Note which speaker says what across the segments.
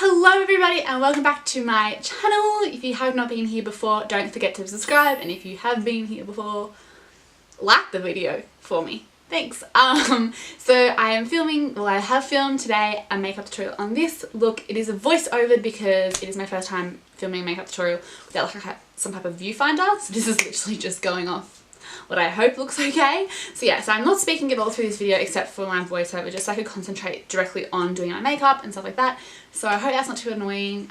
Speaker 1: Hello everybody and welcome back to my channel. If you have not been here before, don't forget to subscribe, and if you have been here before, like the video for me. Thanks. So I have filmed today a makeup tutorial on this look. It is a voiceover because it is my first time filming a makeup tutorial without like some type of viewfinder. So this is literally just going off what I hope looks okay. So yeah, so I'm not speaking at all through this video except for my voiceover, just so I could concentrate directly on doing my makeup and stuff like that. So I hope that's not too annoying.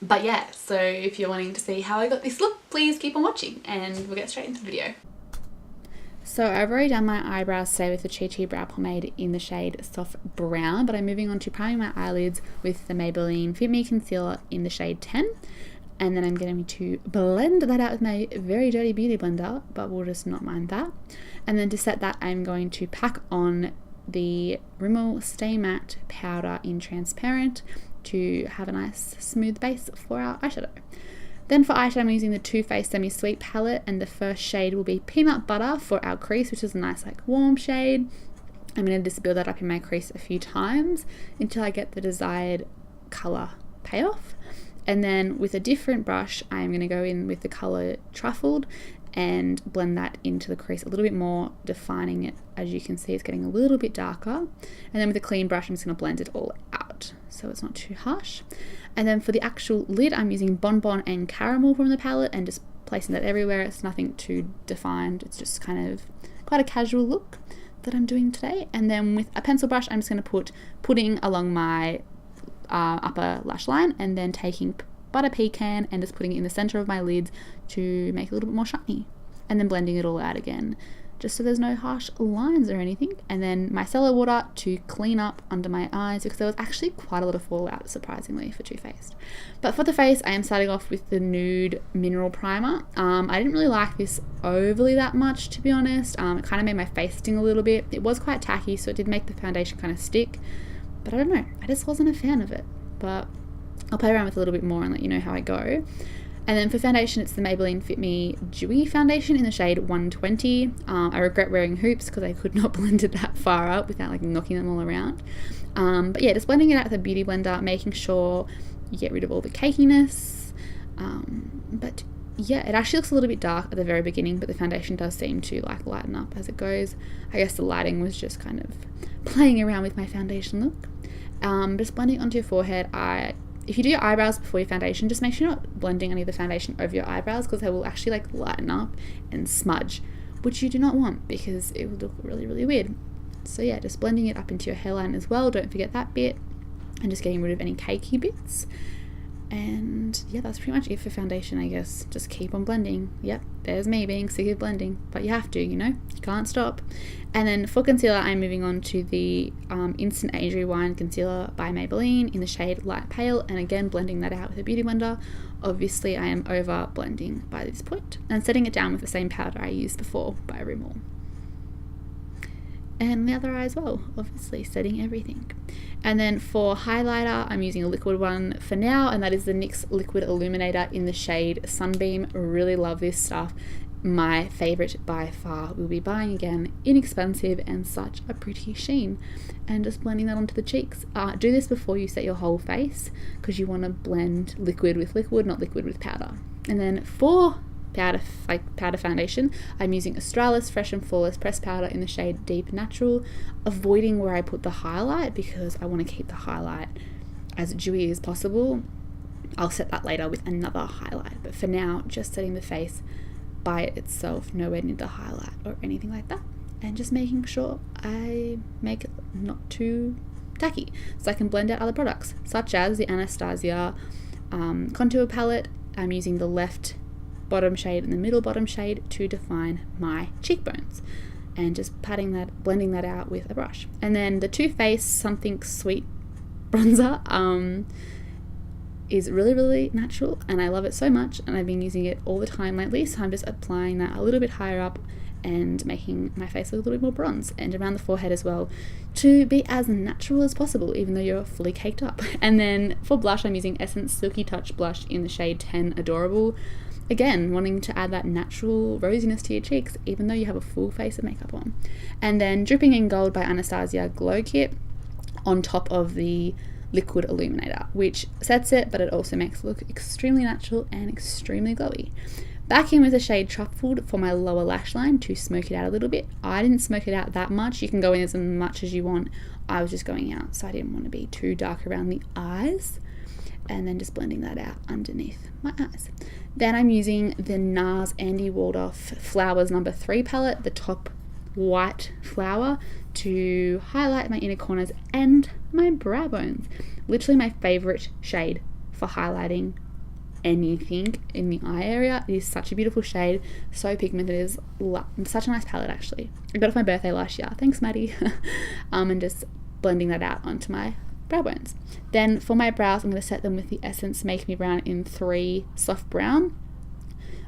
Speaker 1: But yeah, so if you're wanting to see how I got this look, please keep on watching and we'll get straight into the video. So I've already done my eyebrows today with the Chi Chi Brow Pomade in the shade Soft Brown, but I'm moving on to priming my eyelids with the Maybelline Fit Me Concealer in the shade 10. And then I'm going to blend that out with my very dirty beauty blender, but we'll just not mind that. And then to set that, I'm going to pack on the Rimmel Stay Matte powder in transparent to have a nice smooth base for our eyeshadow. Then for eyeshadow, I'm using the Too Faced Semi Sweet palette, and the first shade will be Peanut Butter for our crease, which is a nice like warm shade. I'm going to just build that up in my crease a few times until I get the desired colour payoff. And then with a different brush, I'm going to go in with the colour Truffled and blend that into the crease a little bit more, defining it. As you can see, it's getting a little bit darker. And then with a clean brush, I'm just going to blend it all out so it's not too harsh. And then for the actual lid, I'm using Bonbon and Caramel from the palette and just placing that everywhere. It's nothing too defined. It's just kind of quite a casual look that I'm doing today. And then with a pencil brush, I'm just going to put pudding along my upper lash line, and then taking Butter Pecan and just putting it in the center of my lids to make it a little bit more shiny, and then blending it all out again just so there's no harsh lines or anything. And then micellar water to clean up under my eyes because there was actually quite a lot of fallout, surprisingly, for Too Faced. But for the face, I am starting off with the Nude Mineral Primer. I didn't really like this overly that much, to be honest. It kind of made my face sting a little bit. It was quite tacky, so it did make the foundation kind of stick. But I don't know, I just wasn't a fan of it. But I'll play around with it a little bit more and let you know how I go. And then for foundation, it's the Maybelline Fit Me Dewy Foundation in the shade 120. I regret wearing hoops because I could not blend it that far up without like knocking them all around. But yeah, just blending it out with a beauty blender, making sure you get rid of all the cakiness. But yeah, it actually looks a little bit dark at the very beginning, but the foundation does seem to like lighten up as it goes. I guess the lighting was just kind of playing around with my foundation look. Just blending onto your forehead. If you do your eyebrows before your foundation, just make sure you're not blending any of the foundation over your eyebrows because they will actually like lighten up and smudge, which you do not want because it will look really, really weird. So yeah, just blending it up into your hairline as well. Don't forget that bit, and just getting rid of any cakey bits. And yeah, that's pretty much it for foundation, I guess. Just keep on blending. Yep, there's me being sick of blending, but you have to, you know, you can't stop. And then for concealer, I'm moving on to the Instant Age Rewind Concealer by Maybelline in the shade Light Pale, and again blending that out with a beauty blender. Obviously I am over blending by this point, and setting it down with the same powder I used before by Rimmel. And the other eye as well, obviously setting everything. And then for highlighter, I'm using a liquid one for now, and that is the NYX Liquid Illuminator in the shade Sunbeam. Really love this stuff. My favorite by far. We'll be buying again. Inexpensive and such a pretty sheen. And just blending that onto the cheeks. Do this before you set your whole face because you want to blend liquid with liquid, not liquid with powder. And then for powder foundation, I'm using Australis Fresh and Flawless Pressed Powder in the shade Deep Natural, avoiding where I put the highlight because I want to keep the highlight as dewy as possible. I'll set that later with another highlight, but for now, just setting the face by itself, nowhere near the highlight or anything like that, and just making sure I make it not too tacky so I can blend out other products, such as the Anastasia contour palette. I'm using the left bottom shade and the middle bottom shade to define my cheekbones, and just blending that out with a brush. And then the Too Faced Something Sweet bronzer is really, really natural, and I love it so much, and I've been using it all the time lately, so I'm just applying that a little bit higher up and making my face look a little bit more bronze, and around the forehead as well, to be as natural as possible even though you're fully caked up. And then for blush, I'm using Essence Silky Touch blush in the shade 10 Adorable. Again, wanting to add that natural rosiness to your cheeks even though you have a full face of makeup on. And then Dripping in Gold by Anastasia Glow Kit on top of the liquid illuminator, which sets it, but it also makes it look extremely natural and extremely glowy. Back in with the shade Truffled for my lower lash line to smoke it out a little bit. I didn't smoke it out that much. You can go in as much as you want. I was just going out, so I didn't want to be too dark around the eyes. And then just blending that out underneath my eyes. Then I'm using the NARS Andy Waldorf Flowers No. 3 palette, the top white flower, to highlight my inner corners and my brow bones. Literally my favorite shade for highlighting anything in the eye area. It is such a beautiful shade, so pigmented. It is such a nice palette actually. I got it for my birthday last year. Thanks, Maddie. And just blending that out onto my brow bones. Then for my brows, I'm going to set them with the Essence Make Me Brown in 3 Soft Brown.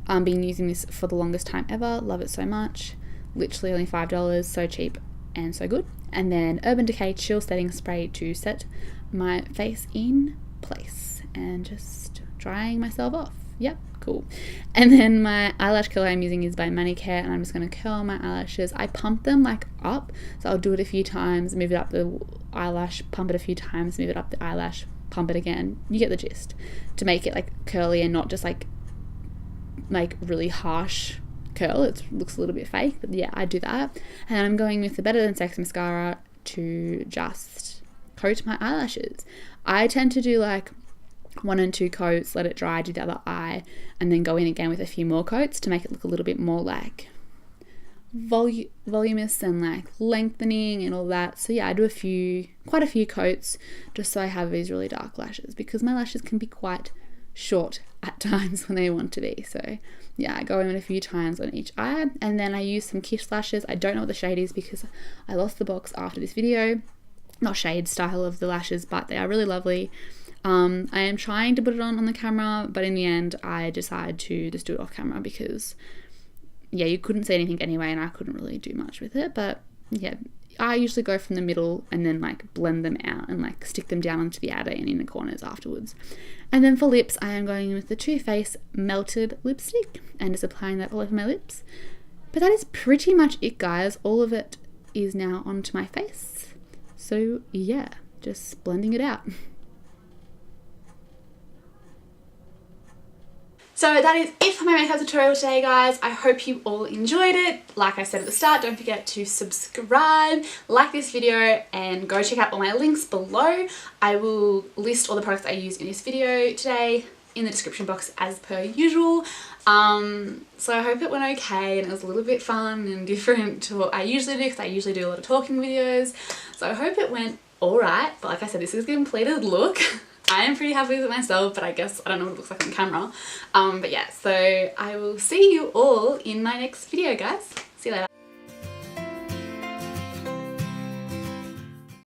Speaker 1: I've been using this for the longest time ever. Love it so much. Literally only $5, so cheap and so good. And then Urban Decay Chill Setting Spray to set my face in place and just drying myself off. Yep, cool. And then my eyelash curler I'm using is by Manicare, and I'm just going to curl my eyelashes. I pump them like up, so I'll do it a few times, move it up the eyelash, pump it a few times, move it up the eyelash, pump it again. You get the gist. To make it like curly and not just like really harsh curl. It looks a little bit fake, but yeah, I do that. And I'm going with the Better Than Sex mascara to just coat my eyelashes. I tend to do like 1 and 2 coats, let it dry, do the other eye, and then go in again with a few more coats to make it look a little bit more like voluminous and like lengthening and all that. So yeah, I do quite a few coats just so I have these really dark lashes, because my lashes can be quite short at times when they want to be. So yeah, I go in a few times on each eye, and then I use some Kiss lashes. I don't know what the shade is because I lost the box after this video. Not shade, style of the lashes, but they are really lovely. I am trying to put it on the camera, but in the end I decided to just do it off camera because yeah, you couldn't see anything anyway and I couldn't really do much with it. But yeah, I usually go from the middle and then like blend them out and like stick them down onto the outer and inner corners afterwards. And then for lips, I am going with the Too Faced Melted Lipstick and just applying that all over my lips. But that is pretty much it, guys. All of it is now onto my face. So yeah, just blending it out. So that is it for my makeup tutorial today, guys. I hope you all enjoyed it. Like I said at the start, don't forget to subscribe, like this video, and go check out all my links below. I will list all the products I used in this video today in the description box as per usual. So I hope it went okay and it was a little bit fun and different to what I usually do, because I usually do a lot of talking videos. So I hope it went alright, but like I said, this is a completed look. I am pretty happy with it myself, but I guess I don't know what it looks like on camera. But yeah, so I will see you all in my next video, guys. See you later.